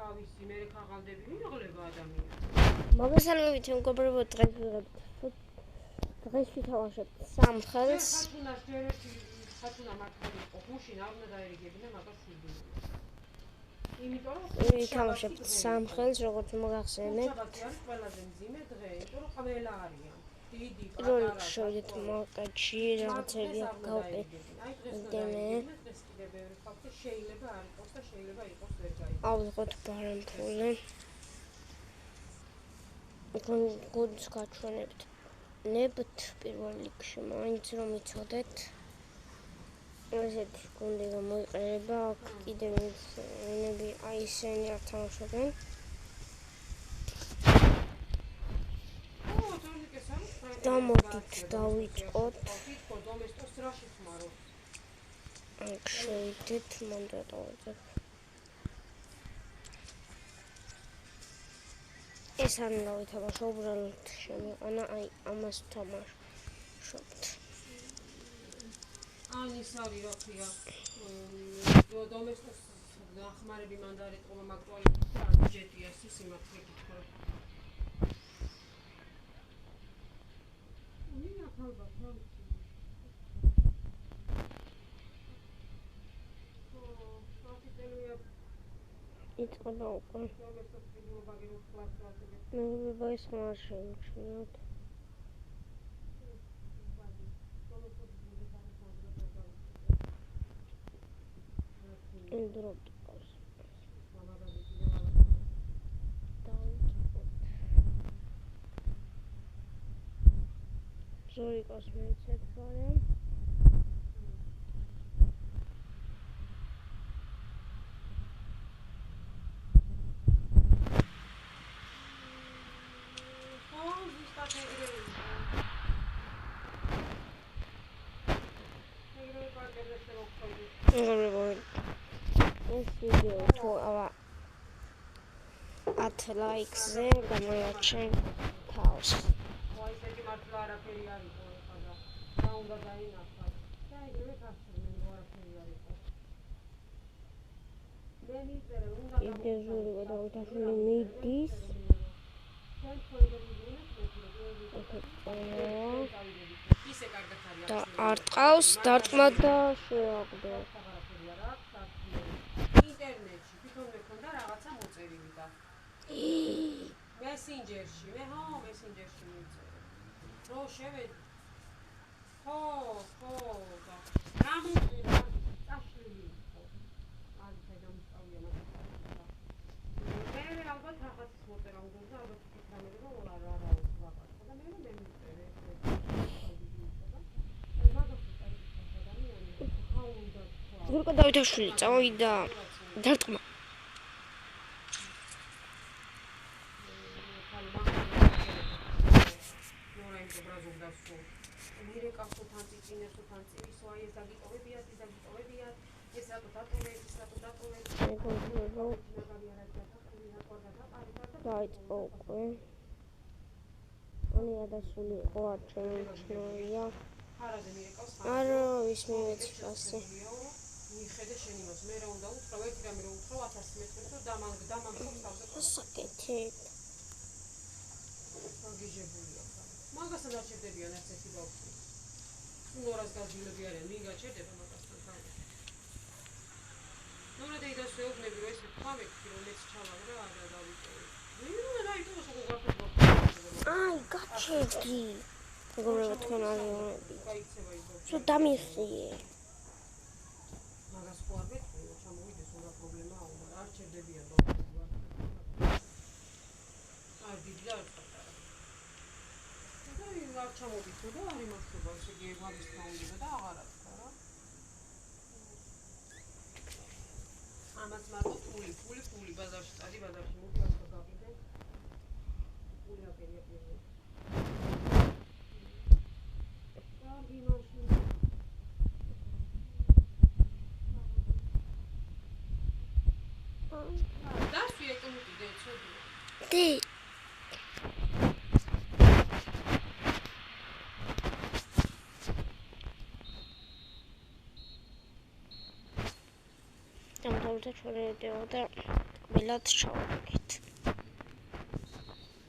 თავისი მე ქაღალდები მიიღლება ადამიანს. მოგესალმებით მეგობრებო, დღეს ვითამაშებთ სამხელს. ხათუნას ჯერ ერთი ხათუნა მართალი იყო, გუშინ არ უნდა დაერიგებინა მაგას შვიდი. იმიტომ რომ ვითამაშებთ სამხელს, როგორც მოგახსენებთ. შაბათი არის ყველაზე მძიმე დღე, იმიტომ რომ ყველა არიან. დიდი პირველ შევიდეთ მარკეტში, რაღაცები აქ გავყიდე. დღეს კიდე ბევრი ფაქტი შეიძლება არ იყოს და შეიძლება იყოს ვერ გაიგო. ავიღოთ ბარემფული. გუნდს გაჩვენებთ. ნებთ პირველ რიგში, მაინც რომ იცოდეთ. ესეთი გუნდი გამოიყენება, აქ კიდევ ენები აი ისინი არ თამაშობენ. დამოდით დავიწყოთ. აქ შევიდეთ მონდატოზე. ეს არ უნდა ვითამაშო, უბრალოდ შემიყანა, აი ამას თამაშობთ. ანის არის რა ქვია. დომესტოს ახმარები მანდარი ყომა მაგტუალებს და ჯეტია სიმართლე გითხრა. ნინა ხალბა თავი. იწყება უკვე. მე ეს არ შევჩინოთ. ინდროპ ყავს. ზორიკოს მეცეთ ვარიან. ეს ვიდეო თუ 10 ლაიქზე გამოიარჩენ თავს. ისეთი მართლა არაფერი არ იყო ეხლა და რა უნდა დაინახოთ. და ეგრევე გასწრებენ რომ არაფერი არ იყო. მე მიწერე უნდა კიდევ ზურიკო დაუთაშული მიდის. ისე კარგად არის. და არ ტყავს, დარტყმა და შეაყდო. ინტერნეტში თვითონ მეკონდა რაღაცა მოწერილი და მესენჯერში, მესენჯერში მიწერე. რო შევედი. ხო, და გამოწერა წაშლილი იყო. არის გადამსწავლია მაგას. მე ალბათ რაღაცის მოწერა უნდა და ალბათ ფიქრობ რომ რა არის ვაყარდა და მე მიწერე ეს. ზურიკო დავითაშვილი წავიდა დარტყმა. დაიწყო უკვე. ადასული იყო არჩევნია. არა ის მივეცფასე. მიხედე შენ იმას მე რა უნდა უთხრა ერთი რამე რომ უთხრა 1000 მეტყვით რომ დამამხობს თავზე საკეთე აგიჟებულია მაგასთან არ შედებიან ერთ-ერთი ბავშვი ნორას გაძილები არიან მინ გაჩერდება მაგასთან თავზე ნორა და იდასვეობნები რომ ესე თავექი რომ მეც ჩავალ რა და დავიწერე ნუ რა იტოვა სულ გაფრთხილდება აი გაჩერდი მეგობრებო თქვენ არიონები გაიქცევა ის სულ დამიხიე მაგას ხო არ მეთქი რომ ჩამოვიდეს უნდა პრობლემაა უნდა არ ჩერდებიან ბავშვები არ დიდი არ არ ჩამოვიდო და არ იმართება ესე იგი მაგის თაუნდება და აღარ აქვს რა ამას მარტო ფული ბაზარში წადი ბაზარში მოდი ახლა გავიდე ფული აკერია პირველი კარგი მაშინ დასვი ეკონომიკი დეცოდი დი ამთავრდა ჩვენი ვიდეო და კბილად ჩავაგდით.